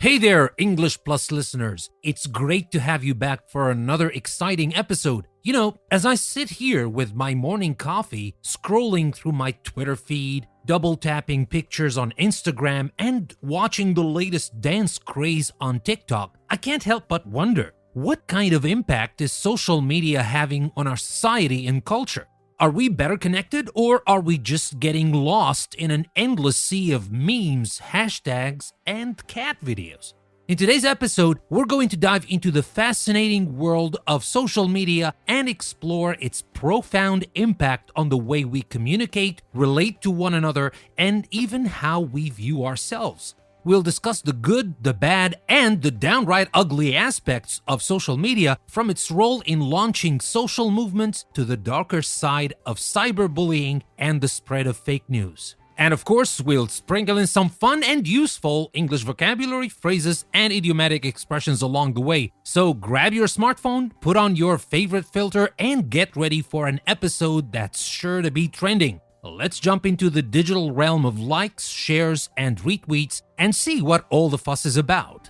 Hey there, English Plus listeners. It's great to have you back for another exciting episode. You know, as I sit here with my morning coffee, scrolling through my Twitter feed, double tapping pictures on Instagram, and watching the latest dance craze on TikTok, I can't help but wonder, what kind of impact is social media having on our society and culture? Are we better connected, or are we just getting lost in an endless sea of memes, hashtags, and cat videos? In today's episode, we're going to dive into the fascinating world of social media and explore its profound impact on the way we communicate, relate to one another, and even how we view ourselves. We'll discuss the good, the bad, and the downright ugly aspects of social media, from its role in launching social movements to the darker side of cyberbullying and the spread of fake news. And of course, we'll sprinkle in some fun and useful English vocabulary, phrases, and idiomatic expressions along the way. So grab your smartphone, put on your favorite filter, and get ready for an episode that's sure to be trending. Let's jump into the digital realm of likes, shares, and retweets and see what all the fuss is about.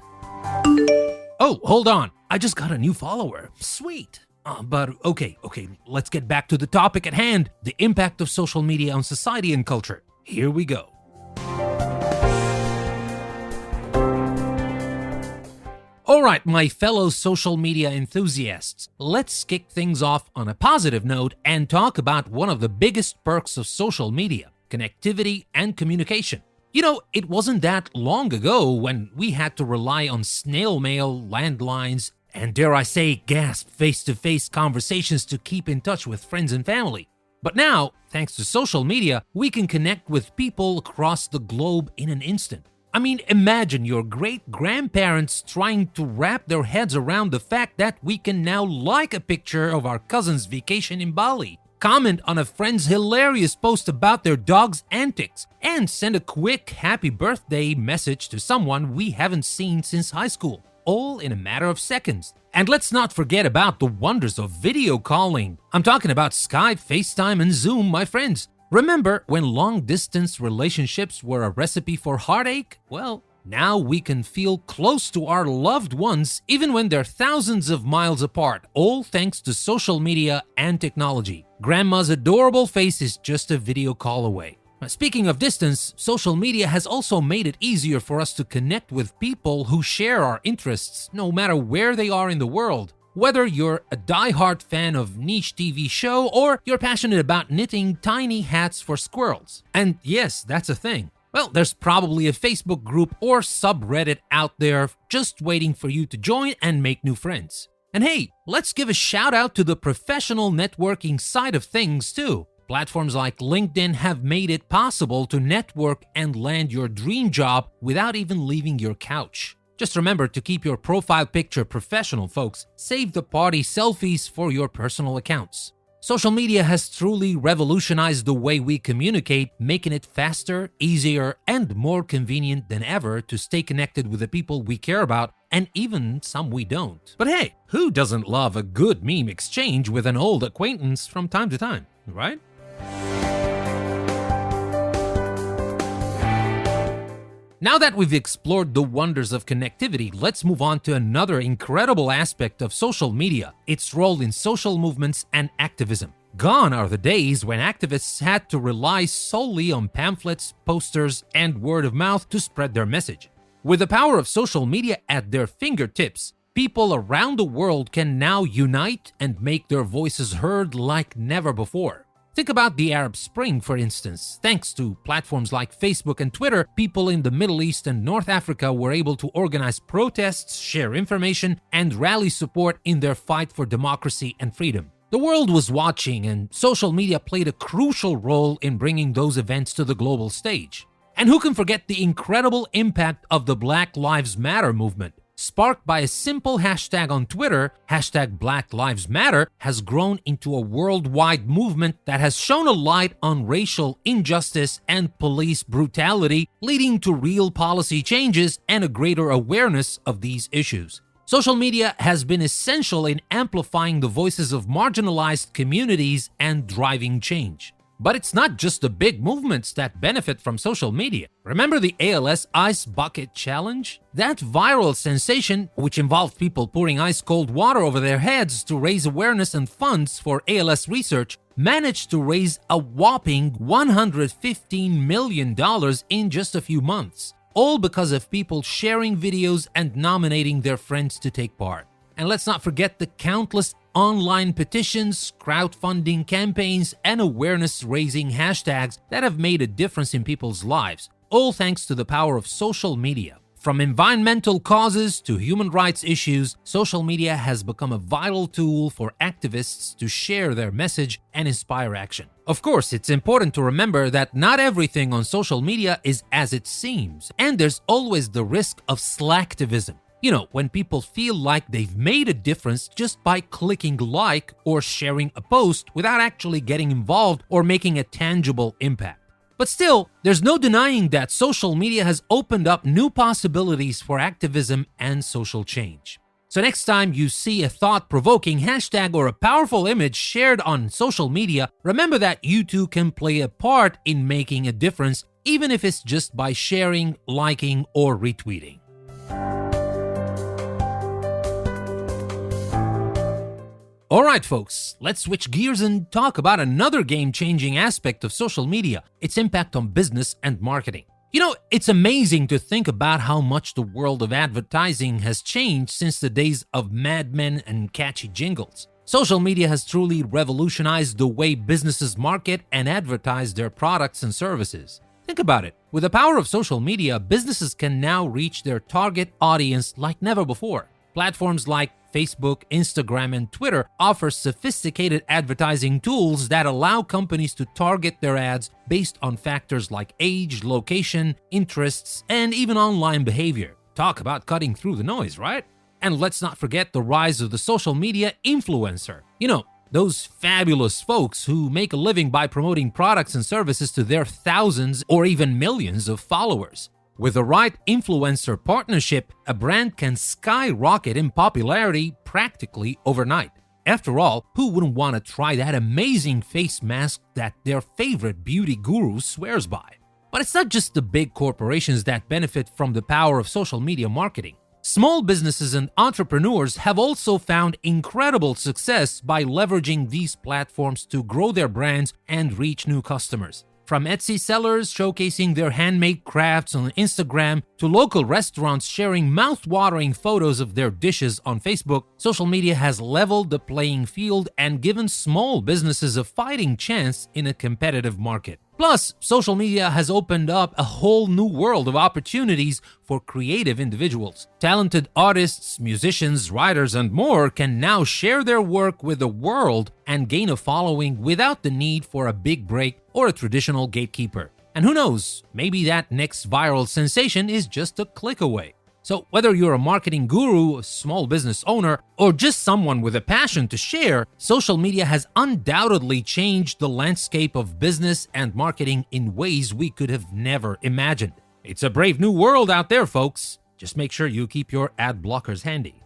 Oh, hold on. I just got a new follower. Sweet. But okay, let's get back to the topic at hand, the impact of social media on society and culture. Here we go. Alright, my fellow social media enthusiasts, let's kick things off on a positive note and talk about one of the biggest perks of social media: connectivity and communication. You know, it wasn't that long ago when we had to rely on snail mail, landlines, and dare I say, gasp face-to-face conversations to keep in touch with friends and family. But now, thanks to social media, we can connect with people across the globe in an instant. I mean, imagine your great-grandparents trying to wrap their heads around the fact that we can now like a picture of our cousin's vacation in Bali, comment on a friend's hilarious post about their dog's antics, and send a quick happy birthday message to someone we haven't seen since high school, all in a matter of seconds. And let's not forget about the wonders of video calling. I'm talking about Skype, FaceTime, and Zoom, my friends. Remember when long-distance relationships were a recipe for heartache? Well, now we can feel close to our loved ones even when they're thousands of miles apart, all thanks to social media and technology. Grandma's adorable face is just a video call away. Speaking of distance, social media has also made it easier for us to connect with people who share our interests, no matter where they are in the world. Whether you're a die-hard fan of niche TV show or you're passionate about knitting tiny hats for squirrels. And yes, that's a thing. Well, there's probably a Facebook group or subreddit out there just waiting for you to join and make new friends. And hey, let's give a shout out to the professional networking side of things too. Platforms like LinkedIn have made it possible to network and land your dream job without even leaving your couch. Just remember to keep your profile picture professional, folks. Save the party selfies for your personal accounts. Social media has truly revolutionized the way we communicate, making it faster, easier, and more convenient than ever to stay connected with the people we care about, and even some we don't. But hey, who doesn't love a good meme exchange with an old acquaintance from time to time, right? Now that we've explored the wonders of connectivity, let's move on to another incredible aspect of social media: its role in social movements and activism. Gone are the days when activists had to rely solely on pamphlets, posters, and word of mouth to spread their message. With the power of social media at their fingertips, people around the world can now unite and make their voices heard like never before. Think about the Arab Spring, for instance. Thanks to platforms like Facebook and Twitter, people in the Middle East and North Africa were able to organize protests, share information, and rally support in their fight for democracy and freedom. The world was watching, and social media played a crucial role in bringing those events to the global stage. And who can forget the incredible impact of the Black Lives Matter movement? Sparked by a simple hashtag on Twitter, hashtag Black Lives Matter has grown into a worldwide movement that has shone a light on racial injustice and police brutality, leading to real policy changes and a greater awareness of these issues. Social media has been essential in amplifying the voices of marginalized communities and driving change. But it's not just the big movements that benefit from social media. Remember the ALS Ice Bucket Challenge? That viral sensation, which involved people pouring ice-cold water over their heads to raise awareness and funds for ALS research, managed to raise a whopping $115 million in just a few months, all because of people sharing videos and nominating their friends to take part. And let's not forget the countless online petitions, crowdfunding campaigns, and awareness-raising hashtags that have made a difference in people's lives, all thanks to the power of social media. From environmental causes to human rights issues, social media has become a vital tool for activists to share their message and inspire action. Of course, it's important to remember that not everything on social media is as it seems, and there's always the risk of slacktivism. You know, when people feel like they've made a difference just by clicking like or sharing a post without actually getting involved or making a tangible impact. But still, there's no denying that social media has opened up new possibilities for activism and social change. So next time you see a thought-provoking hashtag or a powerful image shared on social media, remember that you too can play a part in making a difference, even if it's just by sharing, liking, or retweeting. Alright folks, let's switch gears and talk about another game-changing aspect of social media, its impact on business and marketing. You know, it's amazing to think about how much the world of advertising has changed since the days of Mad Men and catchy jingles. Social media has truly revolutionized the way businesses market and advertise their products and services. Think about it. With the power of social media, businesses can now reach their target audience like never before. Platforms like Facebook, Instagram, and Twitter offer sophisticated advertising tools that allow companies to target their ads based on factors like age, location, interests, and even online behavior. Talk about cutting through the noise, right? And let's not forget the rise of the social media influencer. You know, those fabulous folks who make a living by promoting products and services to their thousands or even millions of followers. With the right influencer partnership, a brand can skyrocket in popularity practically overnight. After all, who wouldn't want to try that amazing face mask that their favorite beauty guru swears by? But it's not just the big corporations that benefit from the power of social media marketing. Small businesses and entrepreneurs have also found incredible success by leveraging these platforms to grow their brands and reach new customers. From Etsy sellers showcasing their handmade crafts on Instagram to local restaurants sharing mouth-watering photos of their dishes on Facebook, social media has leveled the playing field and given small businesses a fighting chance in a competitive market. Plus, social media has opened up a whole new world of opportunities for creative individuals. Talented artists, musicians, writers, and more can now share their work with the world and gain a following without the need for a big break or a traditional gatekeeper. And who knows, maybe that next viral sensation is just a click away. So whether you're a marketing guru, a small business owner, or just someone with a passion to share, social media has undoubtedly changed the landscape of business and marketing in ways we could have never imagined. It's a brave new world out there, folks. Just make sure you keep your ad blockers handy.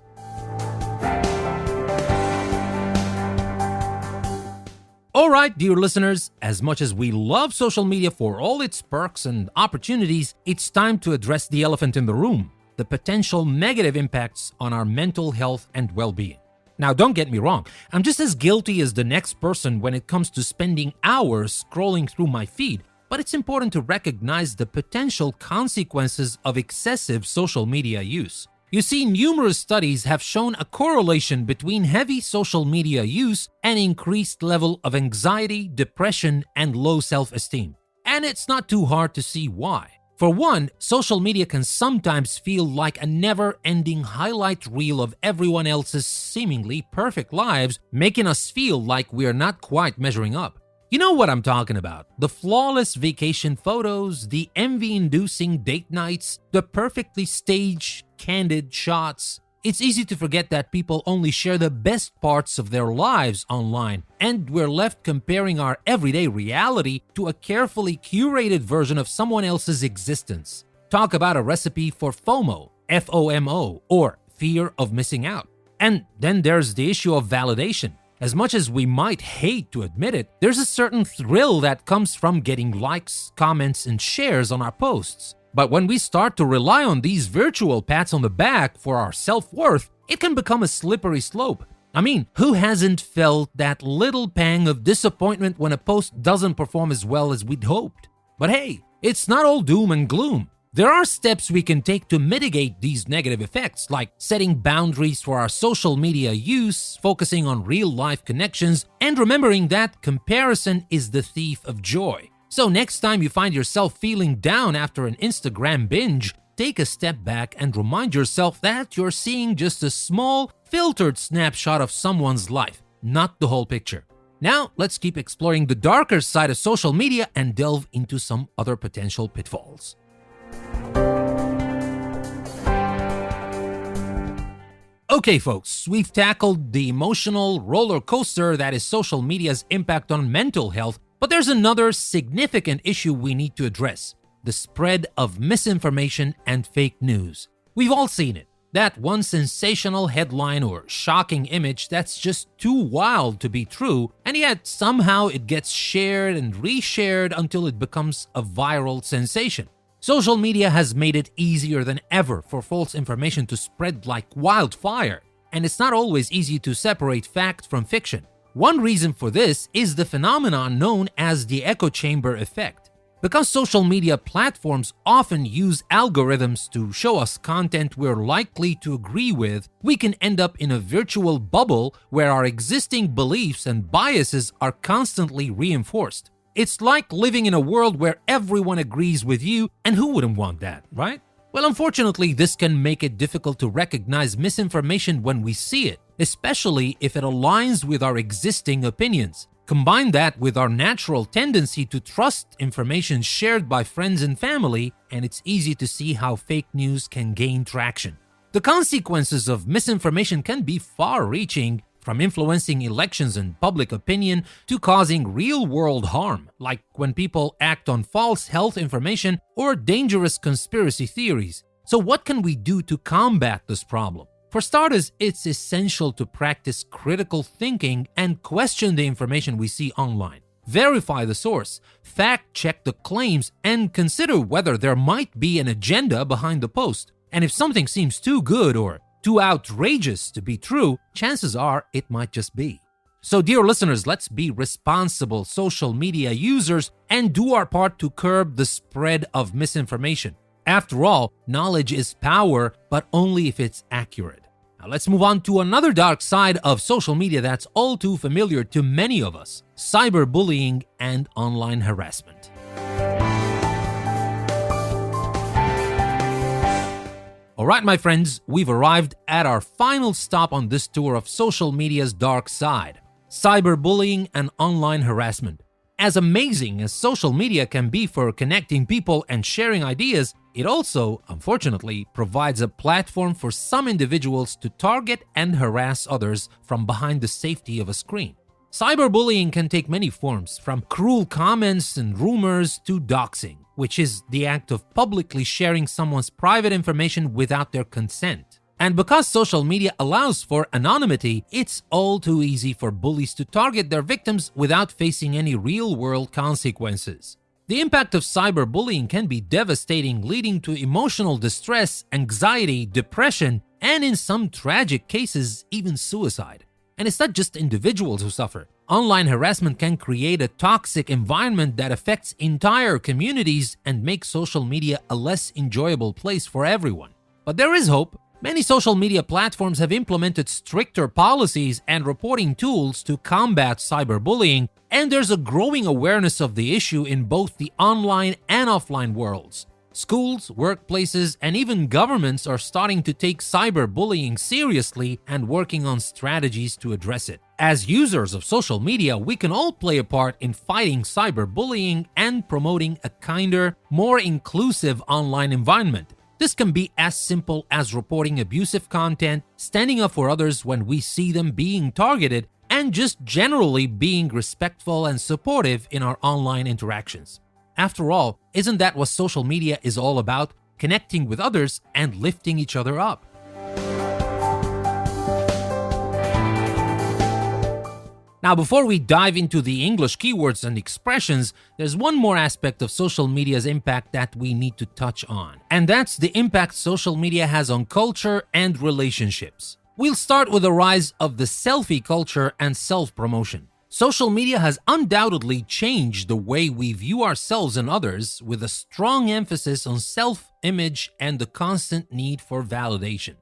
Alright, dear listeners, as much as we love social media for all its perks and opportunities, it's time to address the elephant in the room: the potential negative impacts on our mental health and well-being. Now, don't get me wrong, I'm just as guilty as the next person when it comes to spending hours scrolling through my feed, but it's important to recognize the potential consequences of excessive social media use. You see, numerous studies have shown a correlation between heavy social media use and increased level of anxiety, depression, and low self-esteem. And it's not too hard to see why. For one, social media can sometimes feel like a never-ending highlight reel of everyone else's seemingly perfect lives, making us feel like we're not quite measuring up. You know what I'm talking about. The flawless vacation photos, the envy-inducing date nights, the perfectly staged, candid shots. It's easy to forget that people only share the best parts of their lives online, and we're left comparing our everyday reality to a carefully curated version of someone else's existence. Talk about a recipe for FOMO, F-O-M-O, or fear of missing out. And then there's the issue of validation. As much as we might hate to admit it, there's a certain thrill that comes from getting likes, comments, and shares on our posts. But when we start to rely on these virtual pats on the back for our self-worth, it can become a slippery slope. I mean, who hasn't felt that little pang of disappointment when a post doesn't perform as well as we'd hoped? But hey, it's not all doom and gloom. There are steps we can take to mitigate these negative effects, like setting boundaries for our social media use, focusing on real-life connections, and remembering that comparison is the thief of joy. So next time you find yourself feeling down after an Instagram binge, take a step back and remind yourself that you're seeing just a small, filtered snapshot of someone's life, not the whole picture. Now, let's keep exploring the darker side of social media and delve into some other potential pitfalls. Okay, folks, we've tackled the emotional roller coaster that is social media's impact on mental health, but there's another significant issue we need to address: the spread of misinformation and fake news. We've all seen it. That one sensational headline or shocking image that's just too wild to be true, and yet somehow it gets shared and reshared until it becomes a viral sensation. Social media has made it easier than ever for false information to spread like wildfire, and it's not always easy to separate fact from fiction. One reason for this is the phenomenon known as the echo chamber effect. Because social media platforms often use algorithms to show us content we're likely to agree with, we can end up in a virtual bubble where our existing beliefs and biases are constantly reinforced. It's like living in a world where everyone agrees with you, and who wouldn't want that, right? Well, unfortunately, this can make it difficult to recognize misinformation when we see it, especially if it aligns with our existing opinions. Combine that with our natural tendency to trust information shared by friends and family, and it's easy to see how fake news can gain traction. The consequences of misinformation can be far-reaching, from influencing elections and public opinion to causing real-world harm, like when people act on false health information or dangerous conspiracy theories. So what can we do to combat this problem? For starters, it's essential to practice critical thinking and question the information we see online. Verify the source, fact-check the claims, and consider whether there might be an agenda behind the post. And if something seems too good or too outrageous to be true, chances are it might just be. So, dear listeners, let's be responsible social media users and do our part to curb the spread of misinformation. After all, knowledge is power, but only if it's accurate. Now let's move on to another dark side of social media that's all too familiar to many of us: cyberbullying and online harassment. All right, my friends, we've arrived at our final stop on this tour of social media's dark side: cyberbullying and online harassment. As amazing as social media can be for connecting people and sharing ideas, it also, unfortunately, provides a platform for some individuals to target and harass others from behind the safety of a screen. Cyberbullying can take many forms, from cruel comments and rumors to doxing, which is the act of publicly sharing someone's private information without their consent. And because social media allows for anonymity, it's all too easy for bullies to target their victims without facing any real-world consequences. The impact of cyberbullying can be devastating, leading to emotional distress, anxiety, depression, and in some tragic cases, even suicide. And it's not just individuals who suffer. Online harassment can create a toxic environment that affects entire communities and makes social media a less enjoyable place for everyone. But there is hope. Many social media platforms have implemented stricter policies and reporting tools to combat cyberbullying, and there's a growing awareness of the issue in both the online and offline worlds. Schools, workplaces, and even governments are starting to take cyberbullying seriously and working on strategies to address it. As users of social media, we can all play a part in fighting cyberbullying and promoting a kinder, more inclusive online environment. This can be as simple as reporting abusive content, standing up for others when we see them being targeted, and just generally being respectful and supportive in our online interactions. After all, isn't that what social media is all about? Connecting with others and lifting each other up. Now, before we dive into the English keywords and expressions, there's one more aspect of social media's impact that we need to touch on, and that's the impact social media has on culture and relationships. We'll start with the rise of the selfie culture and self-promotion. Social media has undoubtedly changed the way we view ourselves and others, with a strong emphasis on self-image and the constant need for validation.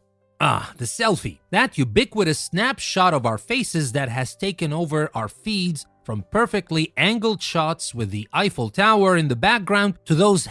The selfie, that ubiquitous snapshot of our faces that has taken over our feeds, from perfectly angled shots with the Eiffel Tower in the background to those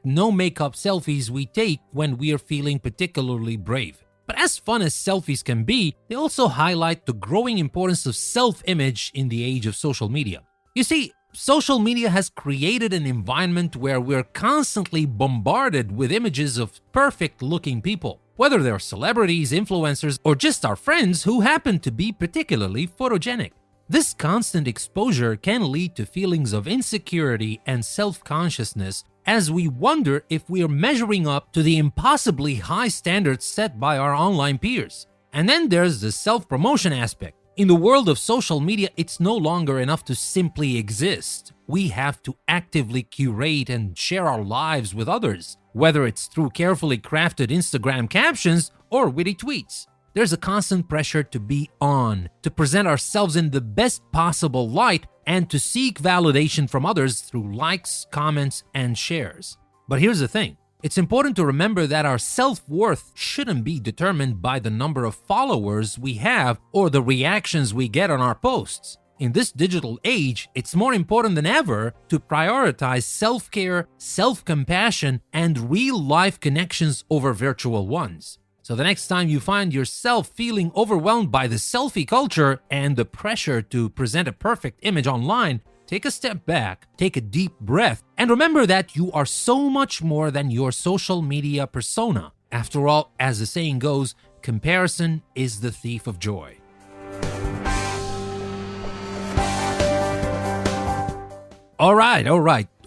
#no makeup selfies we take when we are feeling particularly brave. But as fun as selfies can be, they also highlight the growing importance of self-image in the age of social media. You see, social media has created an environment where we're constantly bombarded with images of perfect-looking people, whether they're celebrities, influencers, or just our friends who happen to be particularly photogenic. This constant exposure can lead to feelings of insecurity and self-consciousness as we wonder if we are measuring up to the impossibly high standards set by our online peers. And then there's the self-promotion aspect. In the world of social media, it's no longer enough to simply exist. We have to actively curate and share our lives with others, whether it's through carefully crafted Instagram captions or witty tweets. There's a constant pressure to be on, to present ourselves in the best possible light, and to seek validation from others through likes, comments, and shares. But here's the thing. It's important to remember that our self-worth shouldn't be determined by the number of followers we have or the reactions we get on our posts. In this digital age, it's more important than ever to prioritize self-care, self-compassion, and real-life connections over virtual ones. So the next time you find yourself feeling overwhelmed by the selfie culture and the pressure to present a perfect image online, take a step back, take a deep breath, and remember that you are so much more than your social media persona. After all, as the saying goes, comparison is the thief of joy. All right.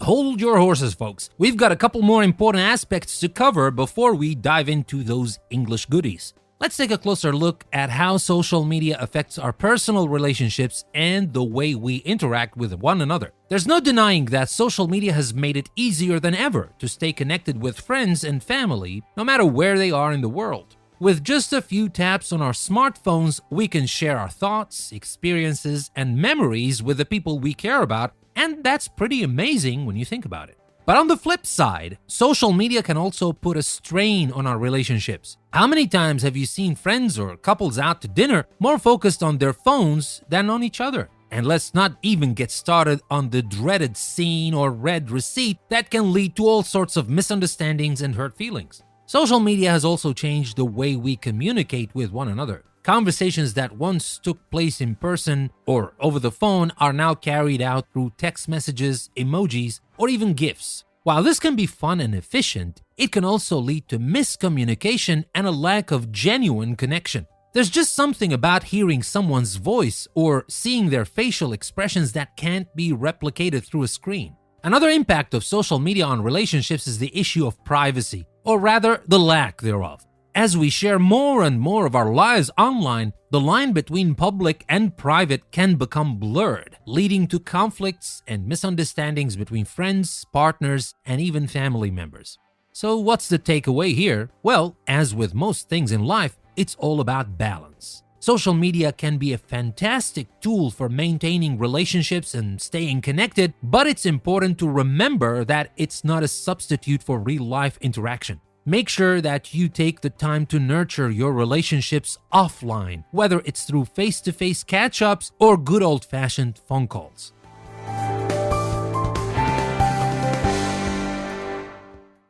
Hold your horses, folks. We've got a couple more important aspects to cover before we dive into those English goodies. Let's take a closer look at how social media affects our personal relationships and the way we interact with one another. There's no denying that social media has made it easier than ever to stay connected with friends and family, no matter where they are in the world. With just a few taps on our smartphones, we can share our thoughts, experiences, and memories with the people we care about, and that's pretty amazing when you think about it. But on the flip side, social media can also put a strain on our relationships. How many times have you seen friends or couples out to dinner more focused on their phones than on each other? And let's not even get started on the dreaded scene or read receipt that can lead to all sorts of misunderstandings and hurt feelings. Social media has also changed the way we communicate with one another. Conversations that once took place in person or over the phone are now carried out through text messages, emojis, or even GIFs. While this can be fun and efficient, it can also lead to miscommunication and a lack of genuine connection. There's just something about hearing someone's voice or seeing their facial expressions that can't be replicated through a screen. Another impact of social media on relationships is the issue of privacy, or rather, the lack thereof. As we share more and more of our lives online, the line between public and private can become blurred, leading to conflicts and misunderstandings between friends, partners, and even family members. So what's the takeaway here? Well, as with most things in life, it's all about balance. Social media can be a fantastic tool for maintaining relationships and staying connected, but it's important to remember that it's not a substitute for real-life interaction. Make sure that you take the time to nurture your relationships offline, whether it's through face-to-face catch-ups or good old-fashioned phone calls.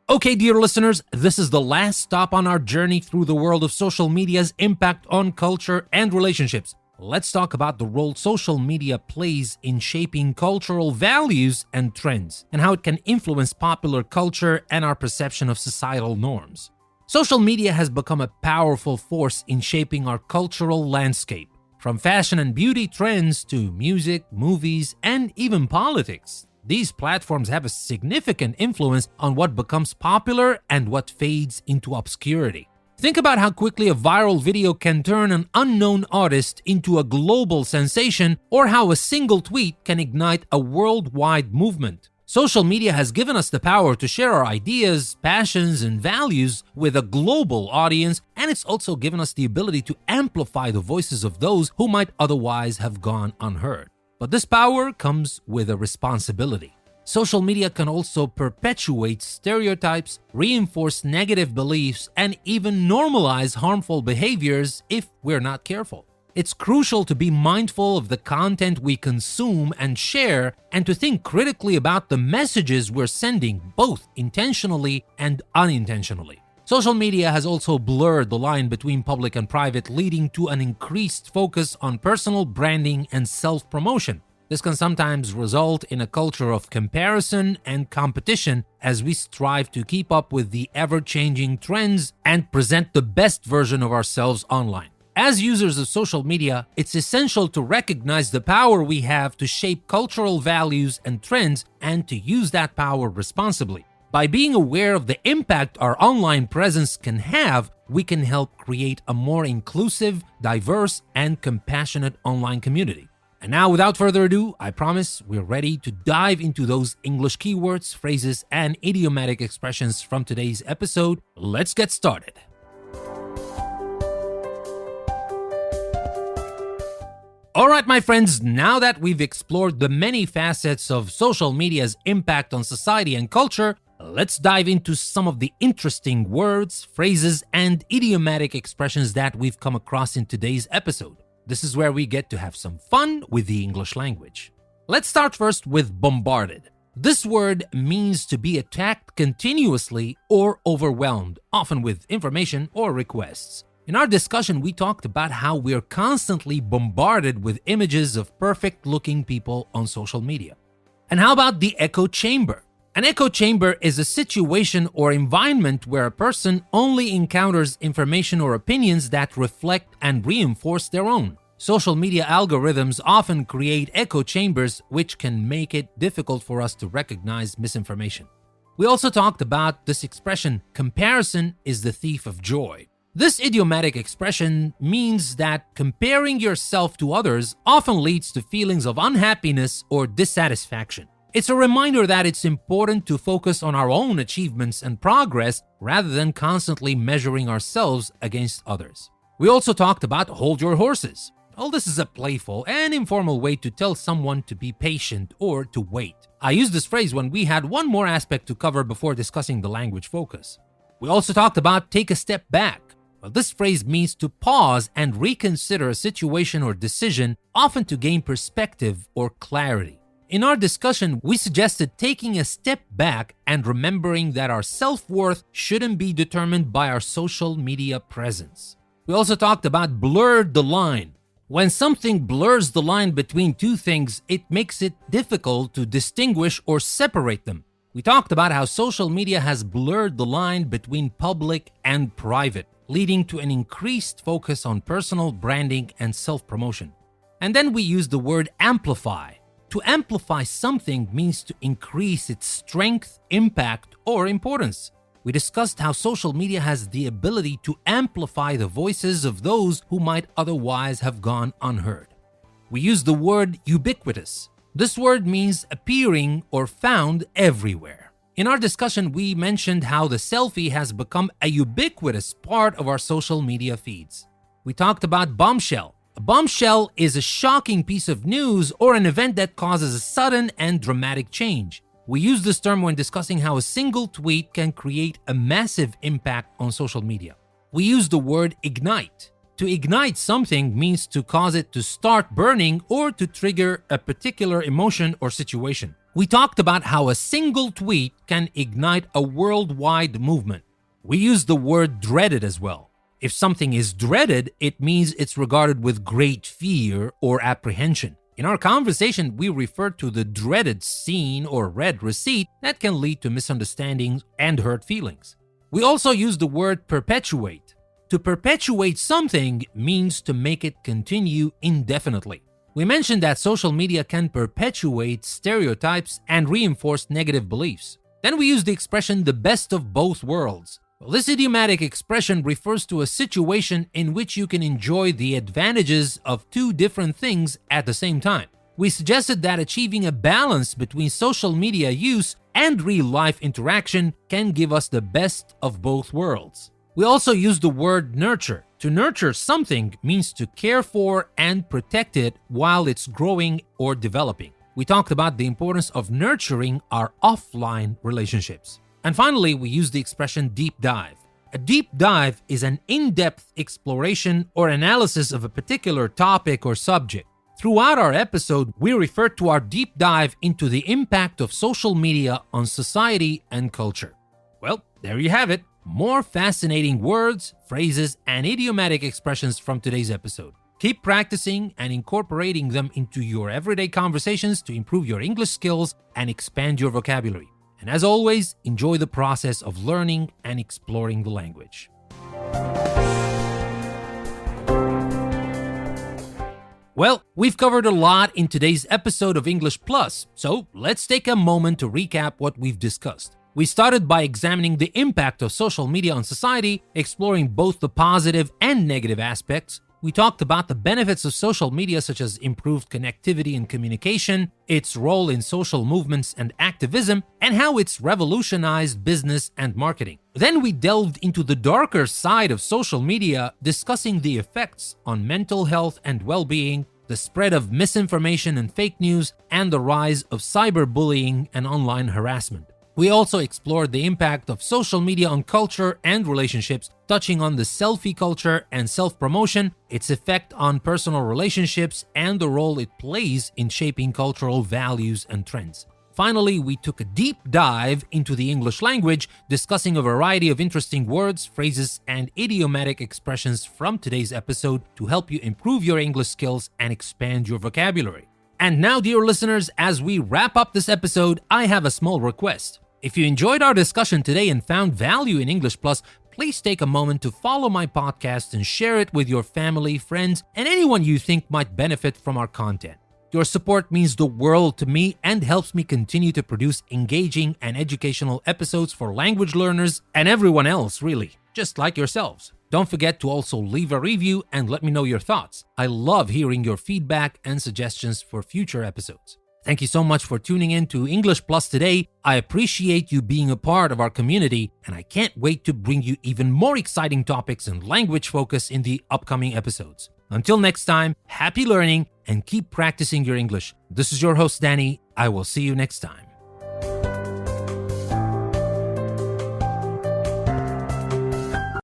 Okay, dear listeners, this is the last stop on our journey through the world of social media's impact on culture and relationships. Let's talk about the role social media plays in shaping cultural values and trends, and how it can influence popular culture and our perception of societal norms. Social media has become a powerful force in shaping our cultural landscape, from fashion and beauty trends to music, movies, and even politics. These platforms have a significant influence on what becomes popular and what fades into obscurity. Think about how quickly a viral video can turn an unknown artist into a global sensation, or how a single tweet can ignite a worldwide movement. Social media has given us the power to share our ideas, passions, and values with a global audience, and it's also given us the ability to amplify the voices of those who might otherwise have gone unheard. But this power comes with a responsibility. Social media can also perpetuate stereotypes, reinforce negative beliefs, and even normalize harmful behaviors if we're not careful. It's crucial to be mindful of the content we consume and share, and to think critically about the messages we're sending, both intentionally and unintentionally. Social media has also blurred the line between public and private, leading to an increased focus on personal branding and self-promotion. This can sometimes result in a culture of comparison and competition as we strive to keep up with the ever-changing trends and present the best version of ourselves online. As users of social media, it's essential to recognize the power we have to shape cultural values and trends, and to use that power responsibly. By being aware of the impact our online presence can have, we can help create a more inclusive, diverse, and compassionate online community. And now, without further ado, I promise we're ready to dive into those English keywords, phrases, and idiomatic expressions from today's episode. Let's get started. Alright, my friends, now that we've explored the many facets of social media's impact on society and culture, let's dive into some of the interesting words, phrases, and idiomatic expressions that we've come across in today's episode. This is where we get to have some fun with the English language. Let's start first with bombarded. This word means to be attacked continuously or overwhelmed, often with information or requests. In our discussion, we talked about how we're constantly bombarded with images of perfect-looking people on social media. And how about the echo chamber? An echo chamber is a situation or environment where a person only encounters information or opinions that reflect and reinforce their own. Social media algorithms often create echo chambers, which can make it difficult for us to recognize misinformation. We also talked about this expression, comparison is the thief of joy. This idiomatic expression means that comparing yourself to others often leads to feelings of unhappiness or dissatisfaction. It's a reminder that it's important to focus on our own achievements and progress rather than constantly measuring ourselves against others. We also talked about hold your horses. Well, this is a playful and informal way to tell someone to be patient or to wait. I used this phrase when we had one more aspect to cover before discussing the language focus. We also talked about take a step back. Well, this phrase means to pause and reconsider a situation or decision, often to gain perspective or clarity. In our discussion, we suggested taking a step back and remembering that our self-worth shouldn't be determined by our social media presence. We also talked about blurred the line. When something blurs the line between two things, it makes it difficult to distinguish or separate them. We talked about how social media has blurred the line between public and private, leading to an increased focus on personal branding and self-promotion. And then we used the word amplify. To amplify something means to increase its strength, impact, or importance. We discussed how social media has the ability to amplify the voices of those who might otherwise have gone unheard. We used the word ubiquitous. This word means appearing or found everywhere. In our discussion, we mentioned how the selfie has become a ubiquitous part of our social media feeds. We talked about bombshell. A bombshell is a shocking piece of news or an event that causes a sudden and dramatic change. We use this term when discussing how a single tweet can create a massive impact on social media. We use the word ignite. To ignite something means to cause it to start burning or to trigger a particular emotion or situation. We talked about how a single tweet can ignite a worldwide movement. We use the word dreaded as well. If something is dreaded, it means it's regarded with great fear or apprehension. In our conversation, we refer to the dreaded scene or red receipt that can lead to misunderstandings and hurt feelings. We also use the word perpetuate. To perpetuate something means to make it continue indefinitely. We mentioned that social media can perpetuate stereotypes and reinforce negative beliefs. Then we use the expression the best of both worlds. Well, this idiomatic expression refers to a situation in which you can enjoy the advantages of two different things at the same time. We suggested that achieving a balance between social media use and real-life interaction can give us the best of both worlds. We also used the word nurture. To nurture something means to care for and protect it while it's growing or developing. We talked about the importance of nurturing our offline relationships. And finally, we used the expression deep dive. A deep dive is an in-depth exploration or analysis of a particular topic or subject. Throughout our episode, we referred to our deep dive into the impact of social media on society and culture. Well, there you have it. More fascinating words, phrases, and idiomatic expressions from today's episode. Keep practicing and incorporating them into your everyday conversations to improve your English skills and expand your vocabulary. And as always, enjoy the process of learning and exploring the language. Well, we've covered a lot in today's episode of English Plus, so let's take a moment to recap what we've discussed. We started by examining the impact of social media on society, exploring both the positive and negative aspects. We talked about the benefits of social media, such as improved connectivity and communication, its role in social movements and activism, and how it's revolutionized business and marketing. Then we delved into the darker side of social media, discussing the effects on mental health and well-being, the spread of misinformation and fake news, and the rise of cyberbullying and online harassment. We also explored the impact of social media on culture and relationships, touching on the selfie culture and self-promotion, its effect on personal relationships, and the role it plays in shaping cultural values and trends. Finally, we took a deep dive into the English language, discussing a variety of interesting words, phrases, and idiomatic expressions from today's episode to help you improve your English skills and expand your vocabulary. And now, dear listeners, as we wrap up this episode, I have a small request. If you enjoyed our discussion today and found value in English Plus, please take a moment to follow my podcast and share it with your family, friends, and anyone you think might benefit from our content. Your support means the world to me and helps me continue to produce engaging and educational episodes for language learners and everyone else, really, just like yourselves. Don't forget to also leave a review and let me know your thoughts. I love hearing your feedback and suggestions for future episodes. Thank you so much for tuning in to English Plus today. I appreciate you being a part of our community, and I can't wait to bring you even more exciting topics and language focus in the upcoming episodes. Until next time, happy learning and keep practicing your English. This is your host, Danny. I will see you next time.